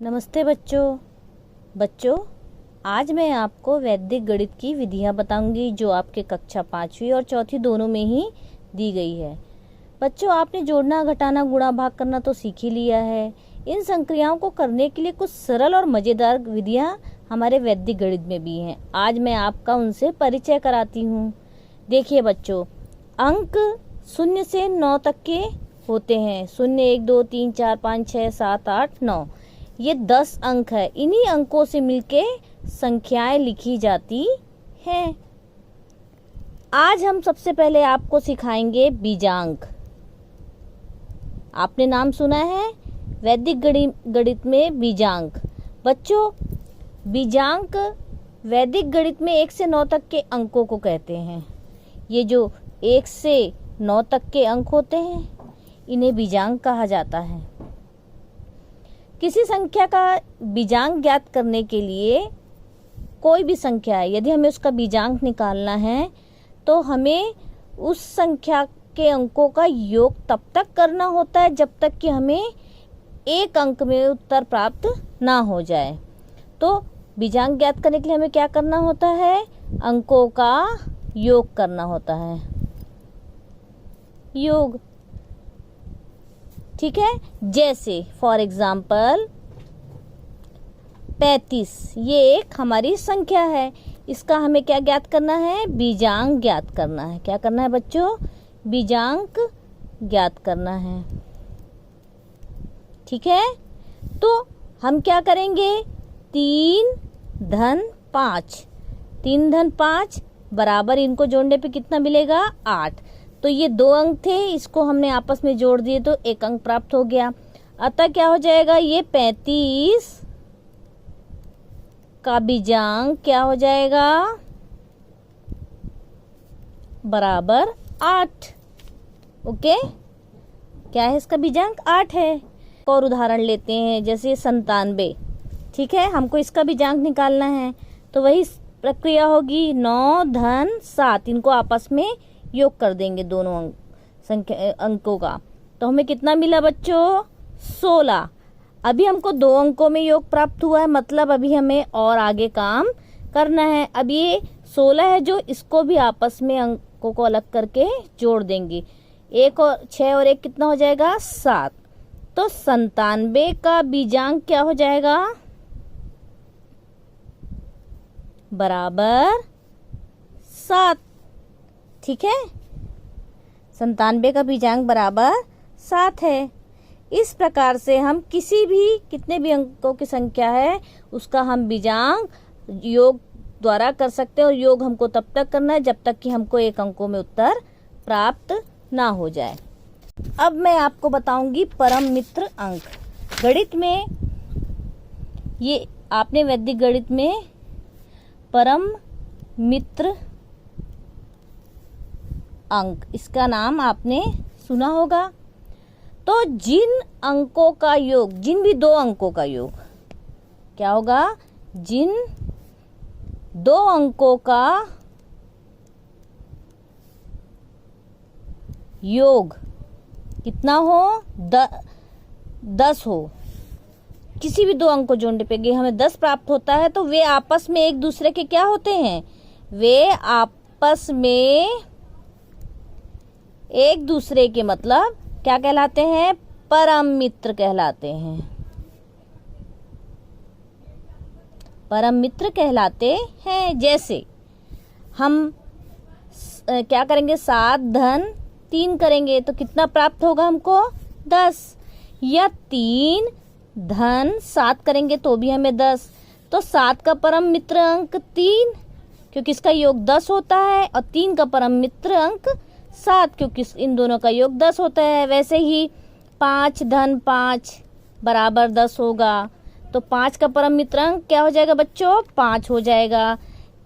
नमस्ते बच्चों आज मैं आपको वैदिक गणित की विधियां बताऊंगी जो आपके कक्षा 5वीं और चौथी दोनों में ही दी गई है। बच्चों, आपने जोड़ना, घटाना, गुणा, भाग करना तो सीख ही लिया है। इन संक्रियाओं को करने के लिए कुछ सरल और मज़ेदार विधियां हमारे वैदिक गणित में भी हैं। आज मैं आपका उनसे परिचय कराती हूँ। देखिए बच्चों, अंक 0 से 9 तक के होते हैं। 0, 1, 2, 3, 4, 5, 6, 7, 8, 9, ये 10 अंक है। इन्हीं अंकों से मिलके संख्याएं लिखी जाती हैं। आज हम सबसे पहले आपको सिखाएंगे बीजांक। आपने नाम सुना है वैदिक गणित में बीजांक। बच्चों, बीजांक वैदिक गणित में 1 से 9 तक के अंकों को कहते हैं। ये जो 1 से 9 तक के अंक होते हैं इन्हें बीजांक कहा जाता है। किसी संख्या का बीजांक ज्ञात करने के लिए, कोई भी संख्या है, यदि हमें उसका बीजांक निकालना है तो हमें उस संख्या के अंकों का योग तब तक करना होता है जब तक कि हमें एक अंक में उत्तर प्राप्त ना हो जाए। तो बीजांक ज्ञात करने के लिए हमें क्या करना होता है? अंकों का योग करना होता है। योग, ठीक है। जैसे फॉर एग्जाम्पल 35, ये एक हमारी संख्या है। इसका हमें क्या ज्ञात करना है? बीजांक ज्ञात करना है। क्या करना है बच्चों? बीजांक ज्ञात करना है। ठीक है, तो हम क्या करेंगे? 3 धन 5, 3 धन 5 बराबर, इनको जोड़ने पे कितना मिलेगा? 8। तो ये 2 अंक थे, इसको हमने आपस में जोड़ दिए तो 1 अंक प्राप्त हो गया। अतः क्या हो जाएगा? ये 35 का बीजांक क्या हो जाएगा? बराबर 8। ओके, क्या है इसका बीजांक? 8 है। और उदाहरण लेते हैं, जैसे 97। ठीक है, हमको इसका बीजांक निकालना है तो वही प्रक्रिया होगी। 9 धन 7, इनको आपस में योग कर देंगे दोनों अंकों का। तो हमें कितना मिला बच्चों? 16। अभी हमको 2 अंकों में योग प्राप्त हुआ है, मतलब अभी हमें और आगे काम करना है। अब ये 16 है जो, इसको भी आपस में अंकों को अलग करके जोड़ देंगे। 1 और 6 और 1 कितना हो जाएगा? 7। तो 97 का बीजांक क्या हो जाएगा? बराबर 7। ठीक है, 97 का बीजांक बराबर 7 है। इस प्रकार से हम कितने भी अंकों की संख्या है उसका हम बीजांक योग द्वारा कर सकते हैं। और योग हमको तब तक करना है जब तक कि हमको 1 अंकों में उत्तर प्राप्त ना हो जाए। अब मैं आपको बताऊंगी परम मित्र अंक। गणित में ये आपने वैदिक गणित में परम मित्र अंक, इसका नाम आपने सुना होगा। तो जिन अंकों का योग, जिन भी 2 अंकों का योग क्या होगा? जिन 2 अंकों का योग कितना हो? 10 हो। किसी भी 2 अंक को जोड़ने पे हमें 10 प्राप्त होता है तो वे आपस में एक दूसरे के क्या होते हैं? वे आपस में एक दूसरे के मतलब क्या कहलाते हैं? परम मित्र कहलाते हैं। परम मित्र कहलाते हैं। जैसे हम क्या करेंगे? 7 धन 3 करेंगे तो कितना प्राप्त होगा हमको? 10। या 3 धन 7 करेंगे तो भी हमें 10। तो 7 का परम मित्र अंक 3, क्योंकि इसका योग 10 होता है, और 3 का परम मित्र अंक 7, क्योंकि इन दोनों का योग 10 होता है। वैसे ही 5 धन 5 बराबर 10 होगा। तो 5 का परम मित्र अंक क्या हो जाएगा बच्चों? 5 हो जाएगा।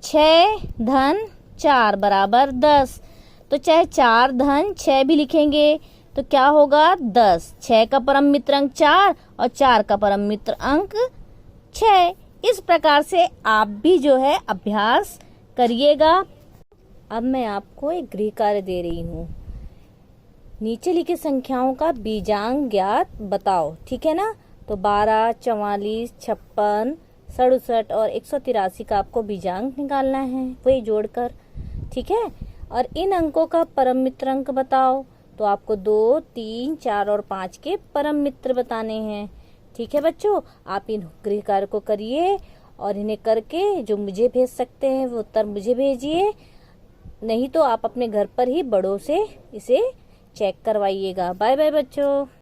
6 धन 4 बराबर 10। तो चाहे 4 धन 6 भी लिखेंगे तो क्या होगा? 10। 6 का परम मित्र अंक 4 और 4 का परम मित्र अंक 6। इस प्रकार से आप भी जो है अभ्यास करिएगा। अब मैं आपको एक गृह कार्य दे रही हूँ। नीचे लिखी संख्याओं का बीजांक ज्ञात बताओ, ठीक है ना। तो 12, 44, 56, 67 और 183 का आपको बीजांक निकालना है, वही जोड़कर। ठीक है। और इन अंकों का परम मित्र अंक बताओ, तो आपको 2, 3, 4 और 5 के परम मित्र बताने हैं। ठीक है बच्चों, आप इन गृह कार्य को करिए और इन्हें करके जो मुझे भेज सकते हैं वो उत्तर मुझे भेजिए, नहीं तो आप अपने घर पर ही बड़ों से इसे चेक करवाइएगा। बाय बाय बच्चों।